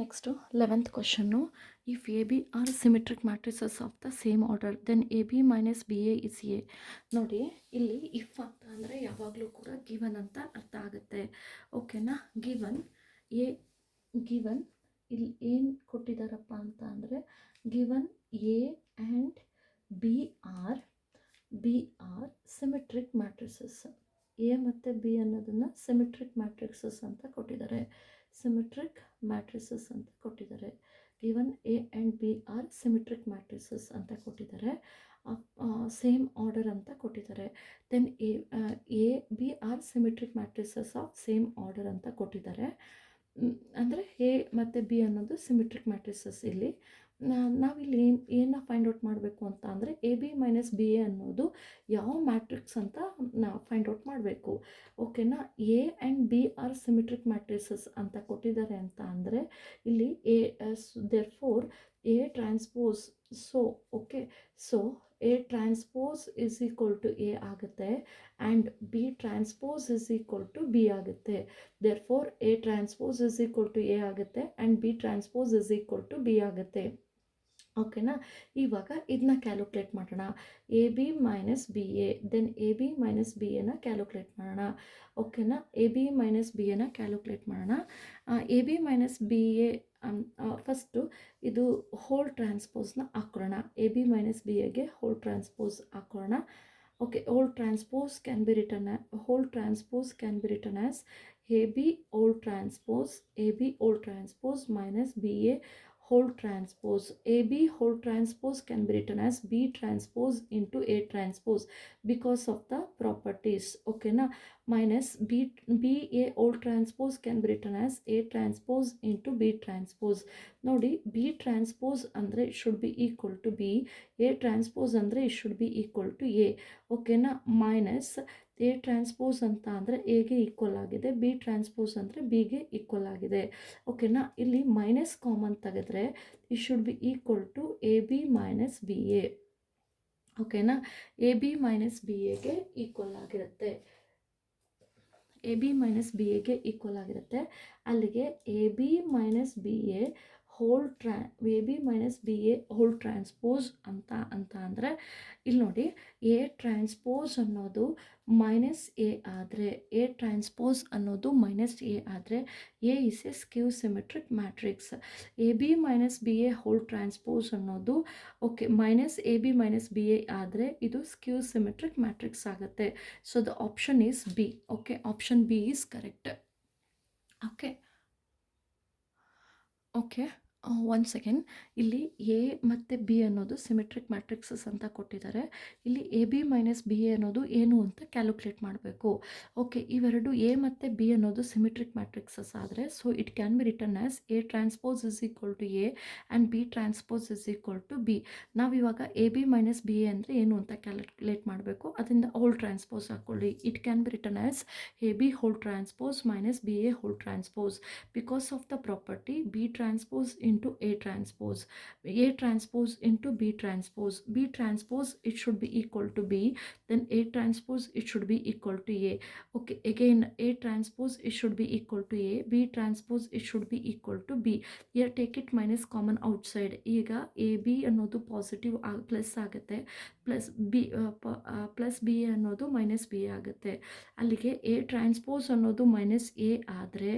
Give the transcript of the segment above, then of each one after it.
Next 11th question. If A B are symmetric matrices of the same order then A B minus B A is a. ನೋಡಿ, ಇಲ್ಲಿ if ಅಂತ ಅಂದರೆ ಯಾವಾಗಲೂ ಕೂಡ given ಅಂತ ಅರ್ಥ ಆಗುತ್ತೆ. ಓಕೆನಾ? ಗಿವನ್ ಎ ಗಿವನ್ ಇಲ್ಲಿ ಏನು ಕೊಟ್ಟಿದ್ದಾರಪ್ಪ ಅಂತ ಅಂದರೆ given A and B are symmetric matrices. A ಮತ್ತು ಬಿ ಅನ್ನೋದನ್ನು ಸಿಮೆಟ್ರಿಕ್ ಮ್ಯಾಟ್ರಿಕ್ಸಸ್ ಅಂತ ಕೊಟ್ಟಿದ್ದಾರೆ. ಸಿಮೆಟ್ರಿಕ್ ಮ್ಯಾಟ್ರಿಸಸ್ ಅಂತ ಕೊಟ್ಟಿದ್ದಾರೆ. Given A and B are symmetric matrices ಅಂತ ಕೊಟ್ಟಿದ್ದಾರೆ. ಸೇಮ್ ಆರ್ಡರ್ ಅಂತ ಕೊಟ್ಟಿದ್ದಾರೆ. Then A B are symmetric matrices of same order ಅಂತ ಕೊಟ್ಟಿದ್ದಾರೆ. ಅಂದರೆ ಎ ಮತ್ತು ಬಿ ಅನ್ನೋದು ಸಿಮೆಟ್ರಿಕ್ ಮ್ಯಾಟ್ರಿಸಸ್. ಇಲ್ಲಿ ನಾವಿಲ್ಲಿ ಏನನ್ನ ಫೈಂಡ್ ಔಟ್ ಮಾಡಬೇಕು ಅಂತ ಅಂದರೆ A B minus B A ಅನ್ನೋದು ಯಾವ ಮ್ಯಾಟ್ರಿಕ್ಸ್ ಅಂತ ನಾವು ಫೈಂಡ್ ಔಟ್ ಮಾಡಬೇಕು. ಓಕೆನಾ? A and B are symmetric matrices ಅಂತ ಕೊಟ್ಟಿದ್ದಾರೆ ಅಂತ ಅಂದರೆ ಇಲ್ಲಿ therefore A transpose okay so A transpose is equal to A ಆಗುತ್ತೆ and B transpose is equal to B ಆಗುತ್ತೆ. Therefore A transpose is equal to A ಆಗುತ್ತೆ and B transpose is equal to B ಆಗುತ್ತೆ. ಓಕೆನಾ? ಇವಾಗ ಇದನ್ನ calculate ಮಾಡೋಣ. A B minus B A then A B minus B ಎನ calculate ಮಾಡೋಣ. ಓಕೆನಾ? ಎ ಬಿ ಮೈನಸ್ ಬಿ ಎನ ಕ್ಯಾಲ್ಕುಲೇಟ್ ಮಾಡೋಣ. A B minus B A first ಇದು ಹೋಲ್ ಟ್ರಾನ್ಸ್ಪೋಸ್ನ ಹಾಕೊಳ್ಳೋಣ. ಎ ಬಿ ಮೈನಸ್ ಬಿ ಎಗೆ ಹೋಲ್ ಟ್ರಾನ್ಸ್ಪೋಸ್ ಹಾಕೊಳ್ಳೋಣ. Okay, whole transpose can be written as A B whole transpose minus B A whole transpose. AB whole transpose can be written as B transpose into A transpose because of the properties. Okay na? Minus BA whole transpose can be written as A transpose into B transpose. Nodi, B transpose andre it should be equal to B, A transpose andre it should be equal to A. Okay na? Minus A transpose ಅಂತ ಅಂದರೆ ಎಗೆ equal ಆಗಿದೆ, B transpose ಅಂದರೆ ಬಿಗೆ equal ಆಗಿದೆ. ಓಕೆನಾ? ಇಲ್ಲಿ minus common ತೆಗೆದ್ರೆ it should be equal to A B minus B A. ಓಕೆನಾ? ಎ ಬಿ ಮೈನಸ್ ಬಿ ಎಗೆ ಈಕ್ವಲ್ ಆಗಿರುತ್ತೆ. ಎ ಬಿ ಮೈನಸ್ ಬಿ ಎಗೆ ಈಕ್ವಲ್ ಆಗಿರುತ್ತೆ. ಅಲ್ಲಿಗೆ A B minus B A A B minus B A whole transpose ಅಂತ ಅಂದರೆ ಇಲ್ಲಿ ನೋಡಿ, ಎ ಟ್ರಾನ್ಸ್ಪೋಸ್ ಅನ್ನೋದು ಮೈನಸ್ ಎ ಆದರೆ A is a skew symmetric matrix. A B minus B A whole transpose ಅನ್ನೋದು okay minus A B minus B A ಆದರೆ ಇದು ಸ್ಕ್ಯೂ symmetric matrix ಆಗುತ್ತೆ. So the option is B. Okay, option B is correct. Okay, one second. ಇಲ್ಲಿ A ಮತ್ತು B ಅನ್ನೋದು symmetric matrices ಅಂತ ಕೊಟ್ಟಿದ್ದಾರೆ. ಇಲ್ಲಿ A B minus B A ಅನ್ನೋದು ಏನು ಅಂತ ಕ್ಯಾಲ್ಕುಲೇಟ್ ಮಾಡಬೇಕು. ಓಕೆ, ಇವೆರಡು ಎ ಮತ್ತು ಬಿ ಅನ್ನೋದು ಸಿಮೆಟ್ರಿಕ್ ಮ್ಯಾಟ್ರಿಕ್ಸಸ್ ಆದರೆ so it can be written as A transpose is equal to A and B transpose is equal to B. ನಾವಿವಾಗ A B minus B A ಅಂದರೆ ಏನು ಅಂತ ಕ್ಯಾಲ್ಕುಲೇಟ್ ಮಾಡಬೇಕು. ಅದರಿಂದ ಹೋಲ್ ಟ್ರಾನ್ಸ್ಪೋಸ್ ಹಾಕ್ಕೊಳ್ಳಿ. It can be written as A B whole transpose minus B A whole transpose because of the property B transpose into A transpose into B transpose it should be equal to B, then A transpose it should be equal to A. Okay, again A transpose it should be equal to A, B transpose it should be equal to B. Here take it minus common outside. ಈಗ A B ಅನ್ನೋದು positive plus ಆಗುತ್ತೆ, plus B A ಅನ್ನೋದು minus B A ಆಗುತ್ತೆ. ಅಲ್ಲಿಗೆ A transpose ಅನ್ನೋದು minus A ಆದರೆ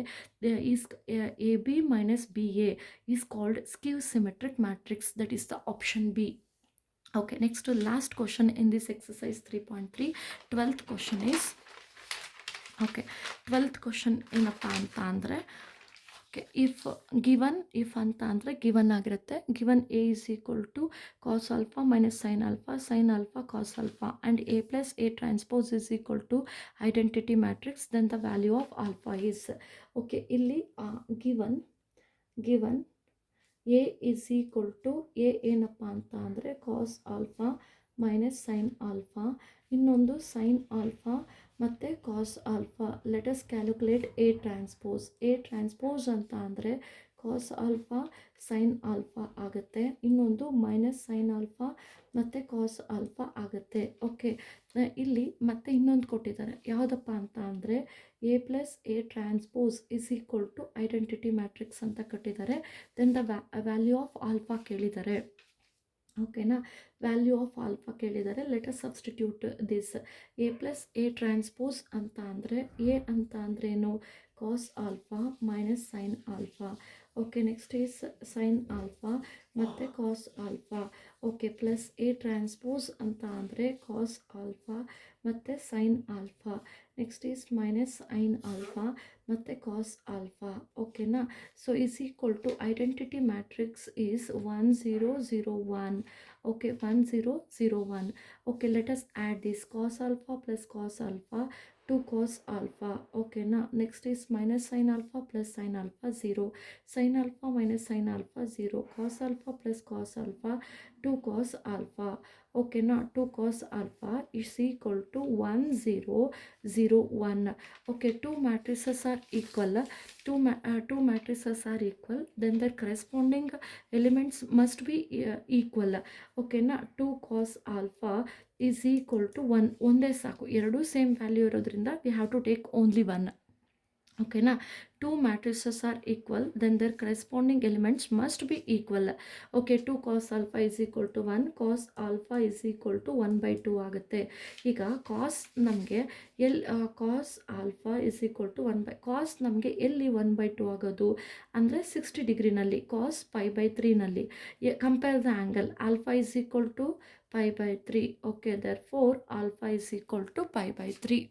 A B minus B A is called skew symmetric matrix. That is the option B. Okay, next to last question in this exercise 3.3. 12th question is ಏನಪ್ಪ ಅಂತ ಅಂದರೆ okay, if ಅಂತ ಅಂದರೆ given ಆಗಿರುತ್ತೆ. Given A is equal to cos alpha minus sine alpha cos alpha and A plus A transpose is equal to identity matrix, then the value of alpha is. Okay, ಇಲ್ಲಿ given A is equal to A ಏನಪ್ಪ ಅಂತ ಅಂದರೆ cos alpha minus sine alpha, ಇನ್ನೊಂದು sine alpha ಮತ್ತು cos alpha. Let us calculate A transpose ಅಂತ ಅಂದರೆ cos alpha sine alpha ಆಗುತ್ತೆ, ಇನ್ನೊಂದು ಮೈನಸ್ ಸೈನ್ ಆಲ್ಫಾ ಮತ್ತು ಕಾಸ್ ಆಲ್ಫಾ ಆಗುತ್ತೆ. ಓಕೆ, ಇಲ್ಲಿ ಮತ್ತೆ ಇನ್ನೊಂದು ಕೊಟ್ಟಿದ್ದಾರೆ, ಯಾವುದಪ್ಪ ಅಂತ ಅಂದರೆ A plus A transpose is equal to identity matrix ಅಂತ ಕೊಟ್ಟಿದ್ದಾರೆ. Then the value of alpha ಕೇಳಿದ್ದಾರೆ. ಓಕೆನಾ, ವ್ಯಾಲ್ಯೂ ಆಫ್ ಆಲ್ಫಾ ಕೇಳಿದ್ದಾರೆ. Let us substitute this. A plus A transpose ಅಂತ ಅಂದರೆ ಎ ಅಂತ ಅಂದ್ರೇನು, cos alpha minus sine alpha. Okay, next is sine alpha ಮತ್ತು cos alpha. Okay, plus A transpose ಅಂತ ಅಂದರೆ ಕಾಸ್ ಆಲ್ಫಾ ಮತ್ತು sine alpha. Next is minus sine alpha ಮತ್ತು cos alpha. ಓಕೆನಾ, so is equal to identity matrix is 1 0 0 1. Okay, 1 0 0 1. Okay, let us add this cos alpha plus cos alpha, 2 cos alpha. Okay, now next is minus sin alpha plus sin alpha 0, sin alpha minus sin alpha 0, cos alpha plus cos alpha, 2 cos alpha. Okay, now 2 cos alpha is equal to 1 0 0 1. Okay, two matrices are equal. Two matrices are equal, then their corresponding elements must be equal. ಓಕೆನಾ, 2 cos alpha is equal to 1. ಒಂದೇ ಸಾಕು, ಎರಡೂ same value ಇರೋದ್ರಿಂದ we have to take only 1. ಓಕೆನಾ, 2 matrices are equal, then their corresponding elements must be equal. Okay, 2 cos alpha is equal to 1, cos alpha is equal to 1/2 ಆಗುತ್ತೆ. ಈಗ cos ನಮಗೆ cos alpha is equal to cos ನಮಗೆ ಎಲ್ಲಿ 1/2 ಆಗೋದು ಅಂದರೆ 60 ಡಿಗ್ರಿನಲ್ಲಿ, cos π/3ನಲ್ಲಿ. Compare the angle, alpha is equal to π/3. Okay, therefore alpha is equal to π/3.